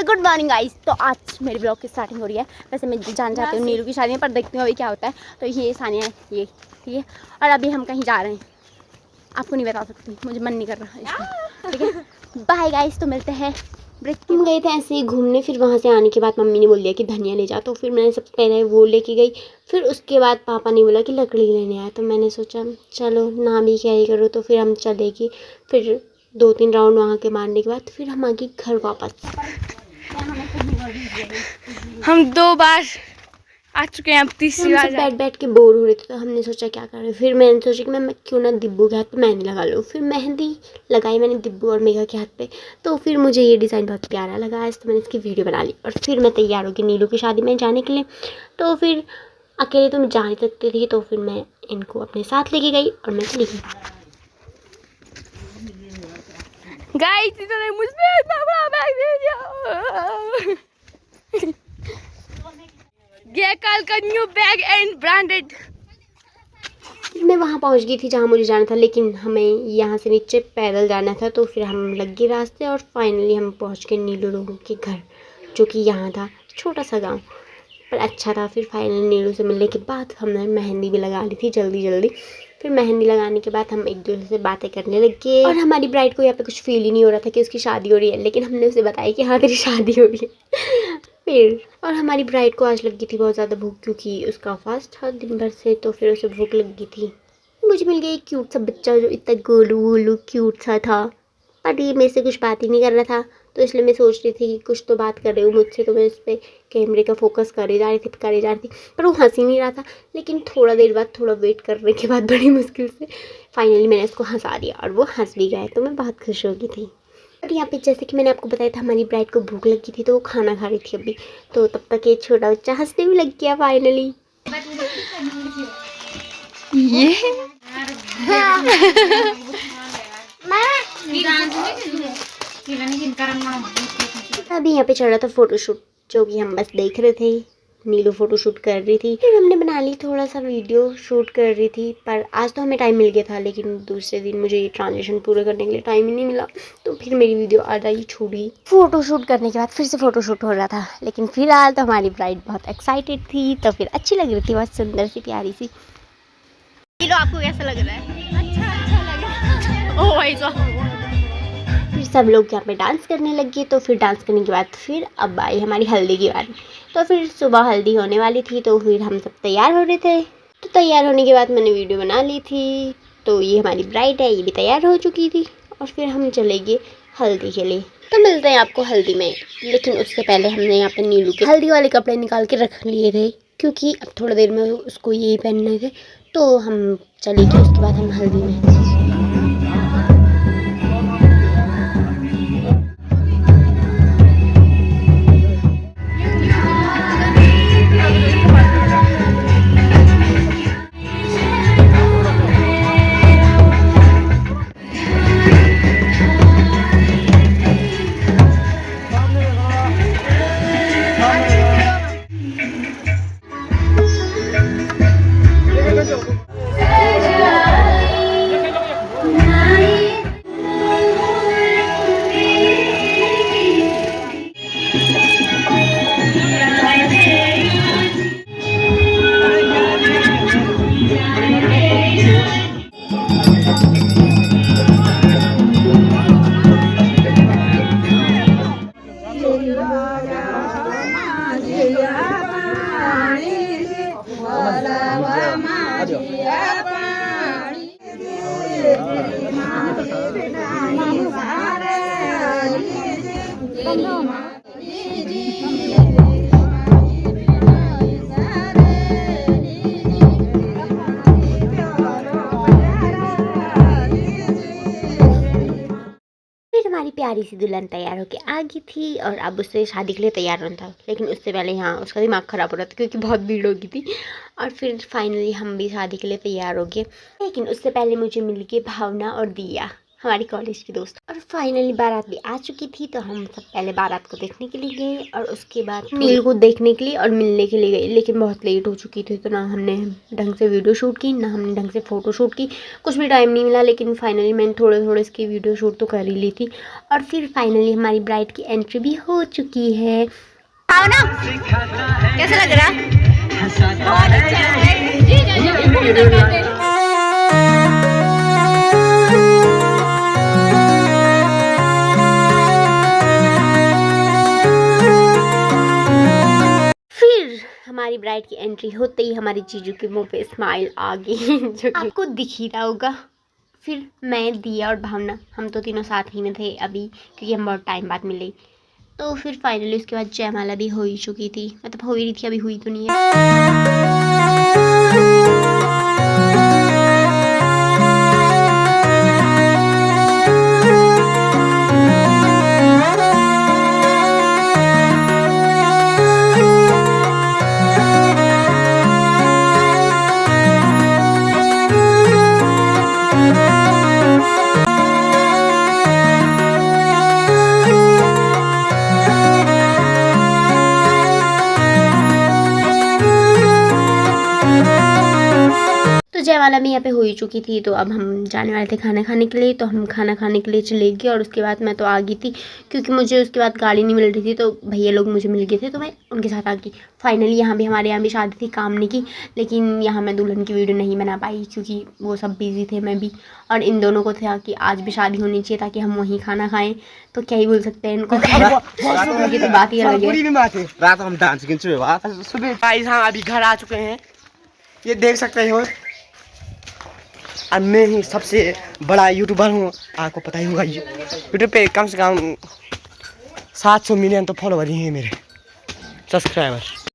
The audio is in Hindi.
Good morning guys. तो आज मेरे ब्लॉग की स्टार्टिंग हो रही है। वैसे मैं जान चाहती हूँ नीलू की शादी में, पर देखती हूँ अभी क्या होता है। तो ये सानिया है, ये ठीक है। और अभी हम कहीं जा रहे हैं, आपको नहीं बता सकती, मुझे मन नहीं कर रहा। ठीक है, बाय गाइस, तो मिलते हैं। हम गए थे ऐसे ही घूमने, फिर वहाँ से आने के बाद मम्मी ने बोल दिया कि धनिया ले जा, तो फिर मैंने सबसे पहले वो लेके गई। फिर उसके बाद पापा ने बोला कि लकड़ी लेने आया, तो मैंने सोचा चलो ना भी क्या ही करो, तो फिर हम चले गए। फिर 2-3 राउंड वहाँ के मारने के बाद फिर हम आ गए घर वापस। हम 2 बार आ चुके हैं, अब तीसरी बार बैठ के बोर हो रहे थे, तो हमने सोचा क्या करें। फिर मैंने सोचा कि मैं क्यों ना दिब्बू के हाथ पे मेहंदी लगा लूँ। फिर मेहंदी लगाई मैंने दिब्बू और मेघा के हाथ पे। तो फिर मुझे ये डिज़ाइन बहुत प्यारा लगा आज, तो मैंने इसकी वीडियो बना ली। और फिर मैं तैयार हो गई नीलू की शादी में जाने के लिए। तो फिर अकेले तो मैं जा नहीं सकती थी, तो फिर मैं इनको अपने साथ लेके गई और मैं चली गई। गाइस, इन्होंने मुझे इतना बड़ा बैग दे दिया। ये कल का न्यू बैग एंड ब्रांडेड। मैं वहाँ पहुँच गई थी जहाँ मुझे जाना था, लेकिन हमें यहाँ से नीचे पैदल जाना था। तो फिर हम लग गए रास्ते और फाइनली हम पहुँच गए नीलू लोगों के घर, जो कि यहाँ था, छोटा सा गांव, पर अच्छा था। फिर फाइनली नीलू से मिलने के बाद हमने मेहंदी भी लगा ली थी जल्दी जल्दी। फिर मेहंदी लगाने के बाद हम एक दूसरे से बातें करने लगे। और हमारी ब्राइड को यहाँ पे कुछ फील ही नहीं हो रहा था कि उसकी शादी हो रही है, लेकिन हमने उसे बताया कि हाँ तेरी शादी हो रही है। फिर और हमारी ब्राइड को आज लगी थी बहुत ज़्यादा भूख, क्योंकि उसका फास्ट था दिन भर से, तो फिर उसे भूख लगी थी। मुझे मिल गया एक क्यूट सा बच्चा जो इतना गोलू वोलू क्यूट सा था, पर ये मेरे से कुछ बात ही नहीं कर रहा था। तो इसलिए मैं सोच रही थी कि कुछ तो बात कर रही हूँ मुझसे, तो मैं उस पर कैमरे का फोकस करे जा रही थी, पर वो हंस ही नहीं रहा था। लेकिन थोड़ा देर बाद, थोड़ा वेट करने के बाद, बड़ी मुश्किल से फाइनली मैंने उसको हंसा दिया और वो हंस भी गया, तो मैं बहुत खुश हो गई थी। और यहाँ पे जैसे कि मैंने आपको बताया था, हमारी ब्राइड को भूख लगी थी, तो वो खाना खा रही थी अभी। तो तब तक ये छोटा बच्चा हंसने भी लग गया फाइनली। ये अभी यहाँ पे चल रहा था फोटोशूट, जो कि हम बस देख रहे थे। नीलू फोटोशूट कर रही थी, फिर हमने बना ली, थोड़ा सा वीडियो शूट कर रही थी। पर आज तो हमें टाइम मिल गया था, लेकिन दूसरे दिन मुझे ये ट्रांजेक्शन पूरा करने के लिए टाइम ही नहीं मिला, तो फिर मेरी वीडियो आधा ही छूटी। फोटोशूट करने के बाद फिर से फोटोशूट हो रहा था, लेकिन फिलहाल तो हमारी ब्राइड बहुत एक्साइटेड थी, तो फिर अच्छी लग रही थी, बहुत सुंदर सी प्यारी सी। आपको कैसा लग रहा है? अच्छा लग रहा है। ओह ऐसा। फिर सब लोग यहाँ पे डांस करने लगे। तो फिर डांस करने के बाद फिर अब आई हमारी हल्दी की बारी। तो फिर सुबह हल्दी होने वाली थी, तो फिर हम सब तैयार हो रहे थे। तो तैयार होने के बाद मैंने वीडियो बना ली थी। तो ये हमारी ब्राइड है, ये भी तैयार हो चुकी थी, और फिर हम चले गए हल्दी के लिए। तो मिलते हैं आपको हल्दी में, लेकिन उससे पहले हमने यहाँ पे नीलू के हल्दी वाले कपड़े निकाल के रख लिए थे, क्योंकि अब थोड़ी देर में उसको यही पहनने थे। तो हम चले गए उसके बाद हम हल्दी में। हमारी प्यारी सी दुल्हन तैयार होके आ गई थी, और अब उससे शादी के लिए तैयार होना था। लेकिन उससे पहले यहाँ उसका दिमाग ख़राब हो रहा था, क्योंकि बहुत भीड़ हो गई थी। और फिर फाइनली हम भी शादी के लिए तैयार हो गए। लेकिन उससे पहले मुझे मिल गई भावना और दिया। हमारी कॉलेज की दोस्त। और फाइनली बारात भी आ चुकी थी, तो हम सब पहले बारात को देखने के लिए गए और उसके बाद नील को देखने के लिए और मिलने के लिए गए। लेकिन बहुत लेट हो चुकी थी, तो ना हमने ढंग से वीडियो शूट की, ना हमने ढंग से फ़ोटो शूट की, कुछ भी टाइम नहीं मिला। लेकिन फाइनली मैंने थोड़े थोड़े इसकी वीडियो शूट तो कर ही ली थी। और फिर फाइनली हमारी ब्राइड की एंट्री भी हो चुकी है। आओ ना, कैसा लग रहा? बहुत अच्छा है। हमारी ब्राइड की एंट्री होते ही हमारी जीजू के मुंह पे स्माइल आ गई जो कि आपको दिख ही रहा होगा। फिर मैं, दिया और भावना, हम तो तीनों साथ ही में थे अभी, क्योंकि हम बहुत टाइम बाद मिले। तो फिर फाइनली उसके बाद जयमाला भी हो ही चुकी थी, मतलब हो ही रही थी, अभी हुई तो नहीं है। जयमाला भी यहाँ पे हो ही चुकी थी, तो अब हम जाने वाले थे खाना खाने के लिए। तो हम खाना खाने के लिए चले गए और उसके बाद मैं तो आ गई थी, क्योंकि मुझे उसके बाद गाड़ी नहीं मिल रही थी। तो भैया लोग मुझे मिल गए थे, तो मैं उनके साथ आ गई। फाइनली हमारे यहाँ भी शादी थी कामनी की, लेकिन यहाँ मैं दुल्हन की वीडियो नहीं बना पाई, क्योंकि वो सब बिजी थे, मैं भी। और इन दोनों को था कि आज भी शादी होनी चाहिए ताकि हम वहीं खाना खाएँ। तो क्या ही बोल सकते हैं इनको, उनकी तो बात ही अलग है। रात हम डांस सुबह अभी घर आ चुके हैं, ये देख सकते हो। और मैं ही सबसे बड़ा यूट्यूबर हूँ, आपको पता ही होगा। यूट्यूब पे कम से कम 700 मिलियन तो फॉलोवर ही हैं मेरे, सब्सक्राइबर।